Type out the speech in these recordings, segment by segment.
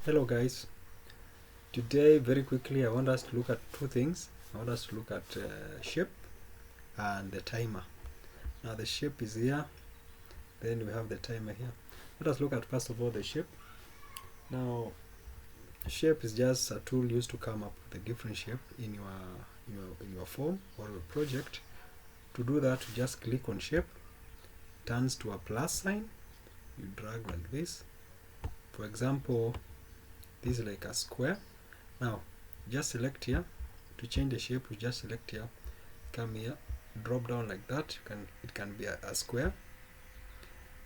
Hello guys, today very quickly I want us to look at two things. I want us to look at shape and the timer. Now the shape is here, then we have the timer here. Let us look at first of all the shape. Now shape is just a tool used to come up with a different shape in your form or your project. To do that, you just click on shape, turns to a plus sign, you drag like this. For example, this is like a square. Now just select here. To change the shape, you just select here, come here, drop down like that. It can be a square,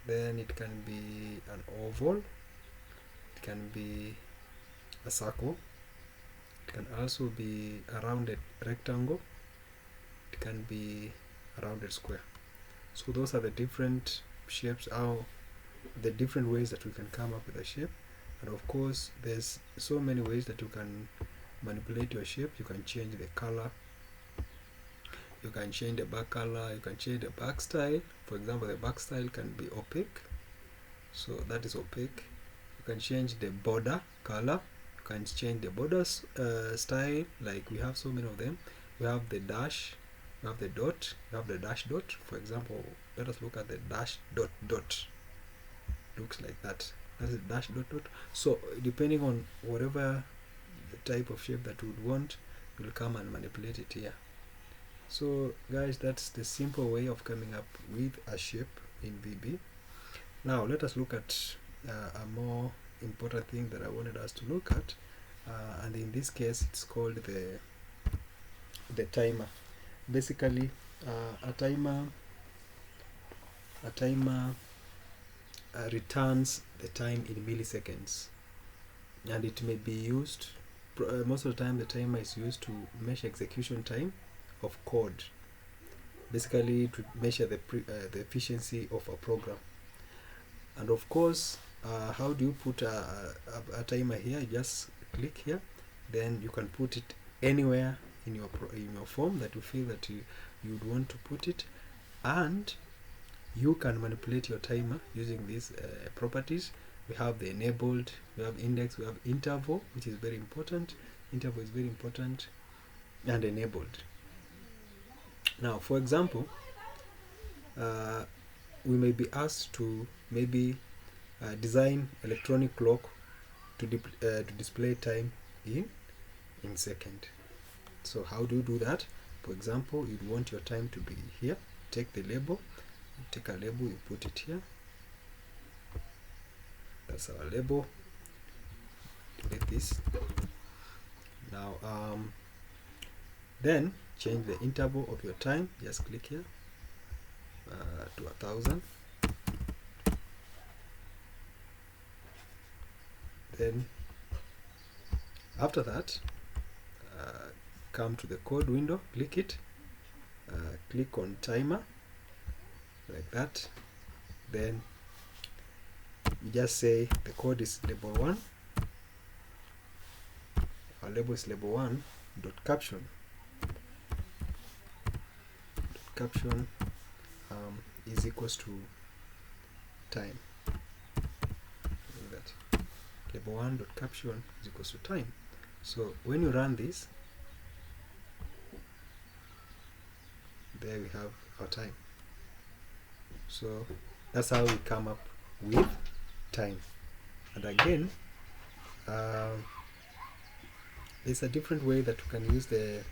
then it can be an oval, it can be a circle, it can also be a rounded rectangle, it can be a rounded square. So those are the different shapes, or the different ways that we can come up with a shape. And of course there's so many ways that you can manipulate your shape. You can change the color, you can change the back color, you can change the back style. For example, the back style can be opaque, so that is opaque. You can change the border color, you can change the borders style, like we have so many of them. We have the dash, we have the dot, we have the dash dot. For example, let us look at the dash dot dot. Looks like that. That's a dash dot dot. So depending on whatever the type of shape that you would want, you'll come and manipulate it here. So guys, that's the simple way of coming up with a shape in VB. Now let us look at a more important thing that I wanted us to look at, and in this case it's called the timer. Basically a timer returns the time in milliseconds, and it may be used most of the time. The timer is used to measure execution time of code, basically to measure the efficiency of a program. And of course, how do you put a timer here? You just click here, then you can put it anywhere in your form that you feel that you would want to put it, and you can manipulate your timer using these properties. We have the enabled, we have index, we have interval, which is very important. Interval is very important, and enabled. Now, for example, we may be asked to maybe design electronic clock to display time in second. So how do you do that? For example, you'd want your time to be here. Take the label, you take a label, you put it here. That's our label. Delete this. Now then change the interval of your time. Just click here to 1000. Then after that, come to the code window, click it, click on timer like that. Then you just say the code is label 1. Our label is label 1 dot caption. Caption is equals to time. Like that. Label 1 dot caption is equals to time. So when you run this, there we have our time. So that's how we come up with time. And again, there's a different way that you can use the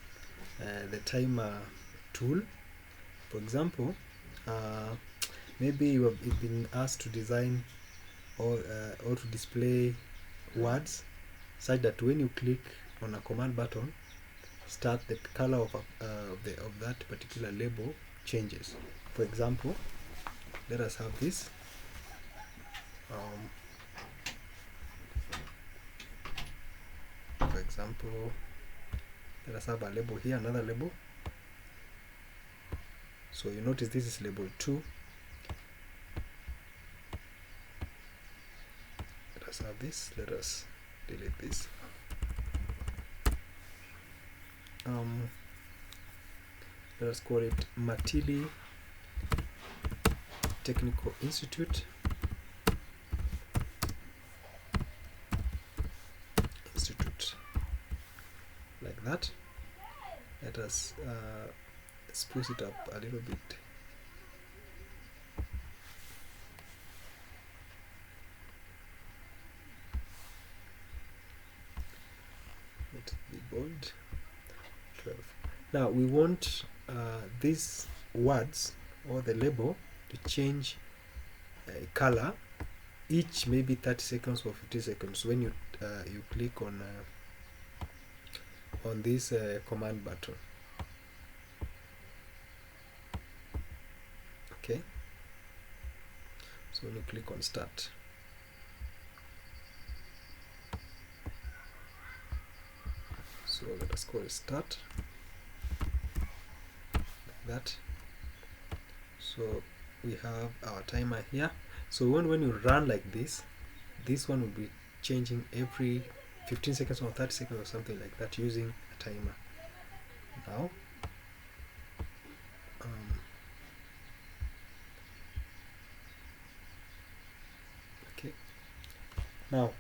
timer tool. For example, maybe you have been asked to design or to display words such that when you click on a command button, start the color of that particular label changes. For example, let us have this. For example, let us have a label here, another label. So you notice this is label 2. Let us have this. Let us delete this. Let us call it Matili Technical Institute like that. Let us spruce it up a little bit. Let it be bold. 12. Now we want these words or the label to change color each maybe 30 seconds or 50 seconds when you click on this command button. Okay, so when you click on start, so let us call it start, like that. So we have our timer here. So when you run like this one will be changing every 15 seconds or 30 seconds or something like that using a timer. Now okay, now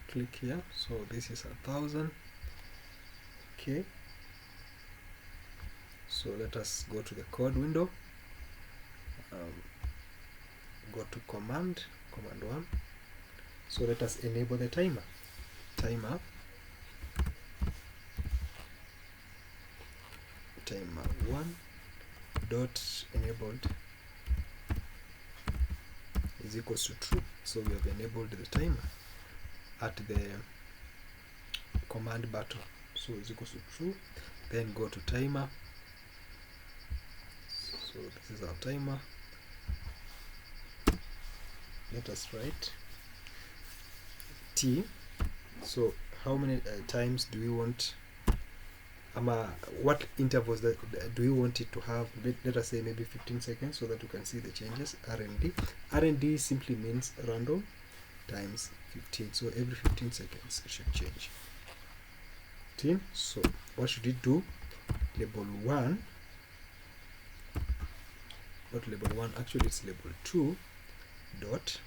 click here. So this is 1,000. Okay, so let us go to the code window, go to command 1. So let us enable the timer. Timer 1 dot enabled is equals to true. So we have enabled the timer at the command button, so is equals to true. Then go to timer. So this is our timer. Let us write T. So how many times do we want, what intervals that do we want it to have? Let us say maybe 15 seconds so that you can see the changes. R&D simply means random times 15, so every 15 seconds it should change. 15. So what should it do? Label 1, not label 1, actually it's label 2 dot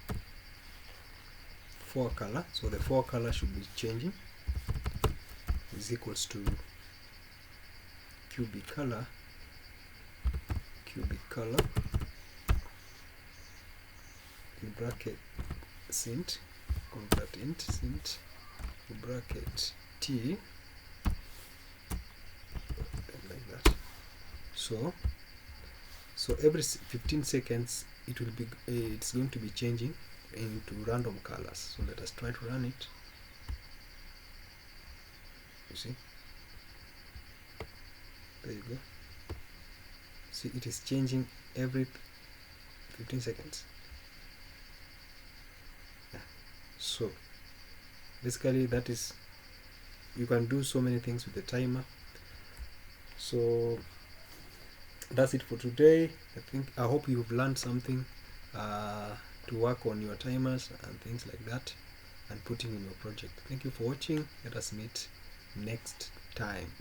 4 color. So the 4 color should be changing, is equals to cubic color in bracket sint, convert int sint in bracket t, like that. So every 15 seconds it will be it's going to be changing into random colors. So let us try to run it. You see, there you go. See, it is changing every 15 seconds. Yeah. So basically that is, you can do so many things with the timer. So that's it for today. I hope you've learned something to work on your timers and things like that and putting in your project. Thank you for watching. Let us meet next time.